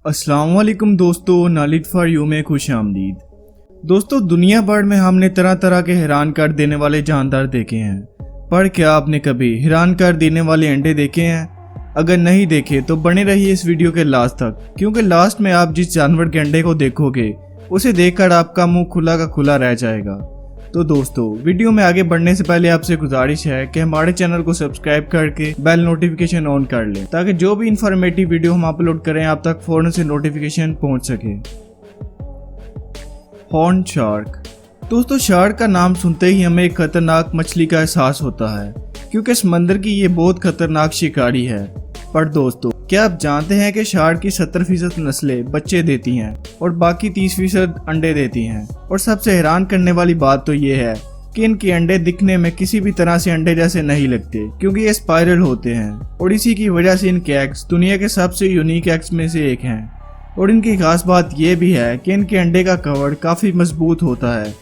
अस्सलामुअलैकुम दोस्तों, knowledge for you में खुश आमदीद। दोस्तों, दुनिया भर में हमने तरह तरह के हैरान कर देने वाले जानदार देखे हैं, पर क्या आपने कभी हैरान कर देने वाले अंडे देखे हैं? अगर नहीं देखे तो बने रहिए इस वीडियो के लास्ट तक, क्योंकि लास्ट में आप जिस जानवर के अंडे को देखोगे उसे देखकर आपका मुंह खुला का खुला रह जाएगा। तो दोस्तों, वीडियो में आगे बढ़ने से पहले आपसे गुजारिश है कि हमारे चैनल को सब्सक्राइब करके बेल नोटिफिकेशन ऑन कर लें, ताकि जो भी इंफॉर्मेटिव वीडियो हम अपलोड करें आप तक फौरन से नोटिफिकेशन पहुंच सके। Horn shark. दोस्तों, शार्क का नाम सुनते ही हमें एक खतरनाक मछली का एहसास होता है, क्योंकि समंदर की ये बहुत खतरनाक शिकारी है। पर दोस्तों, क्या आप जानते हैं कि शार्क की 70% नस्लें बच्चे देती हैं और बाकी 30% अंडे देती हैं। और सबसे हैरान करने वाली बात तो ये है कि इनके अंडे दिखने में किसी भी तरह से अंडे जैसे नहीं लगते, क्योंकि ये स्पाइरल होते हैं और इसी की वजह से इनके एग्स दुनिया के सबसे यूनिक एग्स में से एक हैं। और इनकी खास बात यह भी है कि इनके अंडे का कवर काफी मजबूत होता है।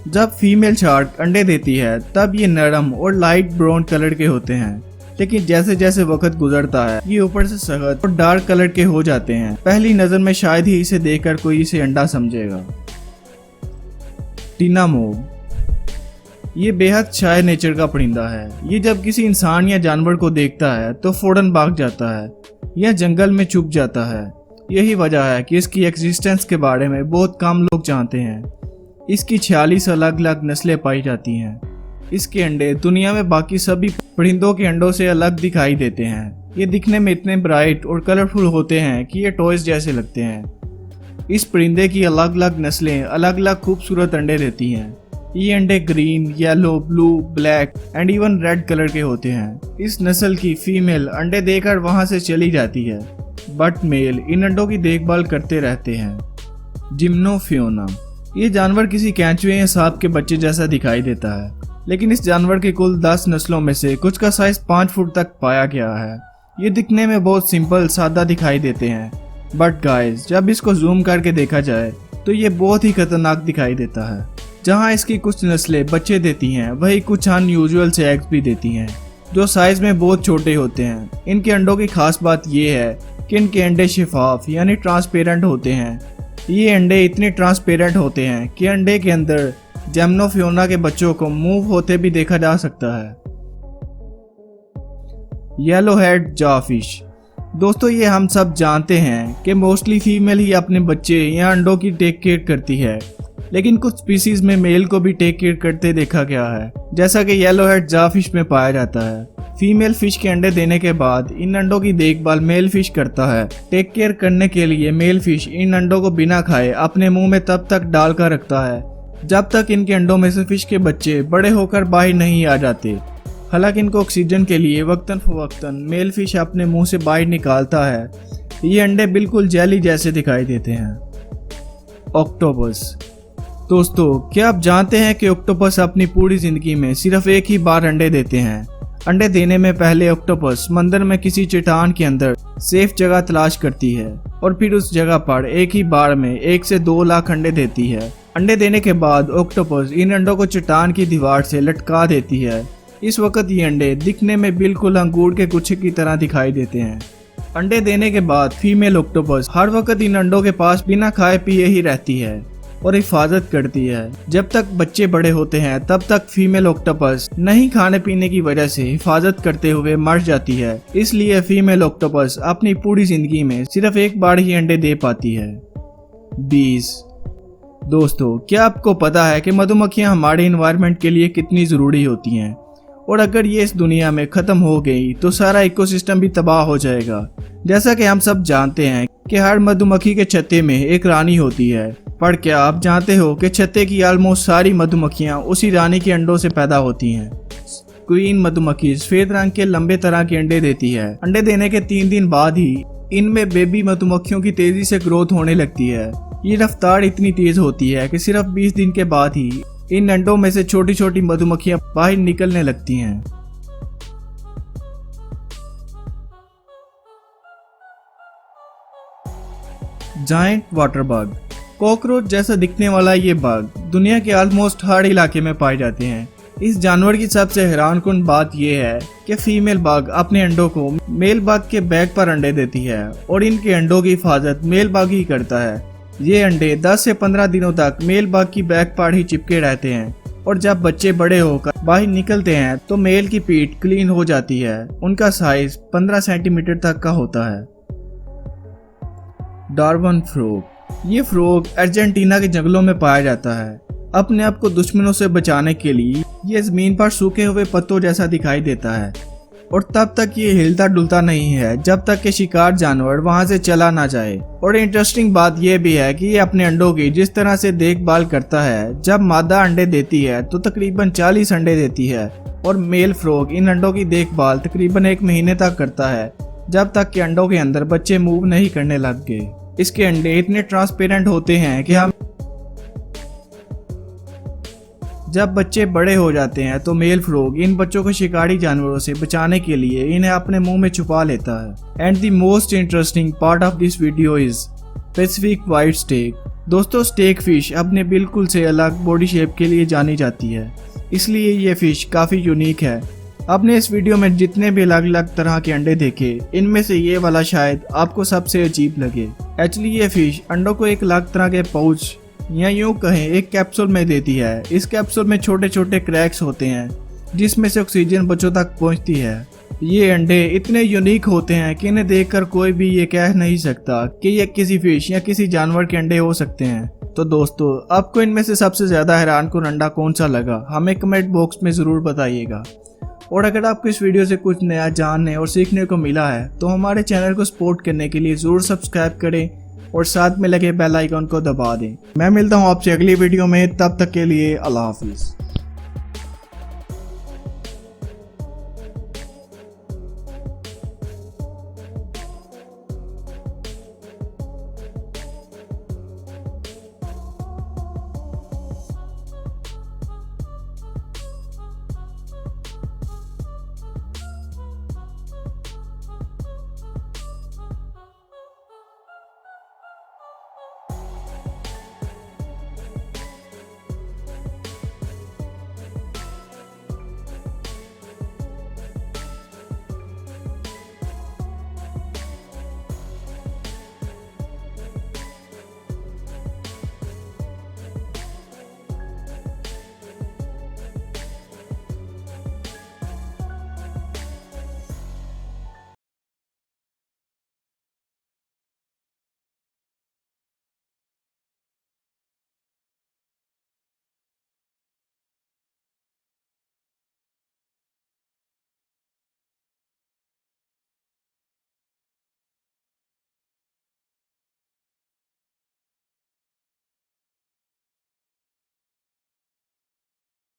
जब फीमेल शार्क अंडे देती है तब ये नरम और लाइट ब्राउन कलर के होते हैं, लेकिन जैसे जैसे वक्त गुजरता है ये ऊपर से सख्त और डार्क कलर के हो जाते हैं। पहली नजर में शायद ही इसे देखकर कोई इसे अंडा समझेगा। टीना मोब। ये बेहद शायर नेचर का परिंदा है। ये जब किसी इंसान या जानवर को देखता है तो फौरन भाग जाता है या जंगल में छुप जाता है। यही वजह है कि इसकी एग्जिस्टेंस के बारे में बहुत कम लोग जानते हैं। इसकी 46 अलग अलग नस्लें पाई जाती हैं। इसके अंडे दुनिया में बाकी सभी परिंदों के अंडों से अलग दिखाई देते हैं। ये दिखने में इतने ब्राइट और कलरफुल होते हैं कि ये टॉयज जैसे लगते हैं। इस परिंदे की अलग अलग नस्लें अलग अलग खूबसूरत अंडे देती हैं। ये अंडे green, yellow, blue, black and even red colour के होते हैं। इस नस्ल की फीमेल अंडे देकर वहां से चली जाती है, बट मेल इन अंडों की देखभाल करते रहते हैं। जिम्नोफियोना। ये जानवर किसी कैंचुए या सांप के बच्चे जैसा दिखाई देता है, लेकिन इस जानवर की कुल 10 नस्लों में से कुछ का साइज 5 फुट तक पाया गया है। ये दिखने में बहुत सिंपल सादा दिखाई देते हैं, बट गाइस जब इसको जूम करके देखा जाए तो ये बहुत ही खतरनाक दिखाई देता है। जहां इसकी कुछ नस्लें बच्चे देती हैं, वही कुछ अनयूजुअल से एग्स भी देती हैं, जो साइज में बहुत छोटे होते हैं। इनके अंडों की खास बात यह है कि इनके अंडे शिफाफ यानी ट्रांसपेरेंट होते हैं। ये अंडे इतने ट्रांसपेरेंट होते हैं कि अंडे के अंदर जिम्नोफियोना के बच्चों को मूव होते भी देखा जा सकता है। Yellowhead jawfish. दोस्तों, ये हम सब जानते हैं कि मोस्टली फीमेल ही अपने बच्चे या अंडों की टेक केयर करती है, लेकिन कुछ स्पीसीज में मेल को भी टेक केयर करते देखा गया है, जैसा कि येलो हेड जारफिश में पाया जाता है। फीमेल फिश के अंडे देने के बाद इन अंडों की देखभाल मेल फिश करता है। टेक केयर करने के लिए मेल फिश इन अंडों को बिना खाए अपने मुंह में तब तक डालकर रखता है जब तक इनके अंडों में से फिश के बच्चे बड़े होकर बाहर नहीं आ जाते। हालांकि इनको ऑक्सीजन के लिए वक्तन फवक्तन मेल फिश अपने मुंह से बाहर निकालता है। ये अंडे बिल्कुल जेली जैसे दिखाई देते हैं। ऑक्टोपस। दोस्तों, क्या आप जानते हैं कि ऑक्टोपस अपनी पूरी जिंदगी में सिर्फ एक ही बार अंडे देते हैं? अंडे देने में पहले ऑक्टोपस समंदर में किसी चट्टान के अंदर सेफ जगह तलाश करती है और फिर उस जगह पर एक ही बार में 1 से 2 लाख अंडे देती है। अंडे देने के बाद ऑक्टोपस इन अंडों को चट्टान की दीवार से लटका देती है। इस वक्त ये अंडे दिखने में बिल्कुल अंगूर के गुच्छे की तरह दिखाई देते हैं। अंडे देने के बाद फीमेल ऑक्टोपस हर वक्त इन अंडों के पास बिना खाए पिए ही रहती है और हिफाजत करती है। जब तक बच्चे बड़े होते हैं तब तक फीमेल ऑक्टोपस नहीं खाने पीने की वजह से हिफाजत करते हुए मर जाती है। इसलिए फीमेल ऑक्टोपस अपनी पूरी जिंदगी में सिर्फ एक बार ही अंडे दे पाती है। बीज। दोस्तों, क्या आपको पता है कि मधुमक्खियां हमारे एनवायरनमेंट के लिए कितनी जरूरी होती हैं? और अगर ये इस दुनिया में खत्म हो गई तो सारा इकोसिस्टम भी तबाह हो जाएगा। जैसा कि हम सब जानते हैं कि हर मधुमक्खी के छत्ते में एक रानी होती है, पर क्या आप जानते हो कि छत्ते की ऑलमोस्ट सारी मधुमक्खियां उसी रानी के अंडों से पैदा होती हैं। क्वीन मधुमक्खी सफेद रंग के लंबे तरह के अंडे देती है। अंडे देने के 3 दिन बाद ही इनमें बेबी मधुमक्खियों की तेजी से ग्रोथ होने लगती है। ये रफ्तार इतनी तेज होती है कि सिर्फ 20 दिन के बाद ही इन अंडों में से छोटी छोटी मधुमक्खियां बाहर निकलने लगती हैं। Giant water bug. कॉकरोच जैसा दिखने वाला ये बग दुनिया के ऑलमोस्ट हर इलाके में पाए जाते हैं। इस जानवर की सबसे हैरानकुन बात यह है कि फीमेल बाघ अपने अंडों को मेल बाघ के बैक पर अंडे देती है और इनके अंडों की हिफाजत मेल बाघ ही करता है। ये अंडे 10 से 15 दिनों तक मेल बाघ की बैक पर ही चिपके रहते हैं और जब बच्चे बड़े होकर बाहर निकलते हैं तो मेल की पीठ क्लीन हो जाती है। उनका साइज 15 सेंटीमीटर तक का होता है। डार्वन फ्रॉग। ये फ्रॉग अर्जेंटीना के जंगलों में पाया जाता है। अपने आप को दुश्मनों से बचाने के लिए ये जमीन पर सूखे हुए पत्तों जैसा दिखाई देता है और तब तक ये हिलता डुलता नहीं है जब तक कि शिकार जानवर वहां से चला ना जाए। और इंटरेस्टिंग बात यह भी है कि ये अपने अंडों की जिस तरह से देखभाल करता है, जब मादा अंडे देती है तो तकरीबन 40 अंडे देती है और मेल फ्रॉग इन अंडों की देखभाल तकरीबन 1 महीने तक करता है, जब तक कि अंडों के अंदर बच्चे मूव नहीं करने लग गए। इसके अंडे इतने ट्रांसपेरेंट होते हैं कि हम जब बच्चे बड़े हो जाते हैं तो मेल फ्रॉग इन बच्चों को शिकारी जानवरों से बचाने के लिए इन्हें अपने मुंह में छुपा लेता है। And the most interesting part of this video is pacific white steak. दोस्तों, स्टेक फिश अपने बिल्कुल से अलग बॉडी शेप के लिए जानी जाती है, इसलिए ये फिश काफ़ी यूनिक है। आपने इस वीडियो में जितने भी अलग अलग तरह के अंडे देखे, इनमें से ये वाला शायद आपको सबसे अजीब लगे। एक्चुअली ये फिश अंडों को एक अलग तरह के पाउच या यूं कहें एक कैप्सूल में देती है। इस कैप्सूल में छोटे छोटे क्रैक्स होते हैं जिसमें से ऑक्सीजन बच्चों तक पहुंचती है। ये अंडे इतने यूनिक होते हैं कि इन्हें देखकर कोई भी ये कह नहीं सकता कि ये किसी फिश या किसी जानवर के अंडे हो सकते हैं। तो दोस्तों, आपको इनमें से सबसे ज्यादा हैरानकुन अंडा कौन सा लगा, हमें कमेंट बॉक्स में जरूर बताइएगा। और अगर आपको इस वीडियो से कुछ नया जानने और सीखने को मिला है तो हमारे चैनल को सपोर्ट करने के लिए जरूर सब्सक्राइब करें और साथ में लगे बेल आइकन को दबा दें। मैं मिलता हूँ आपसे अगली वीडियो में, तब तक के लिए अल्लाह हाफिज़।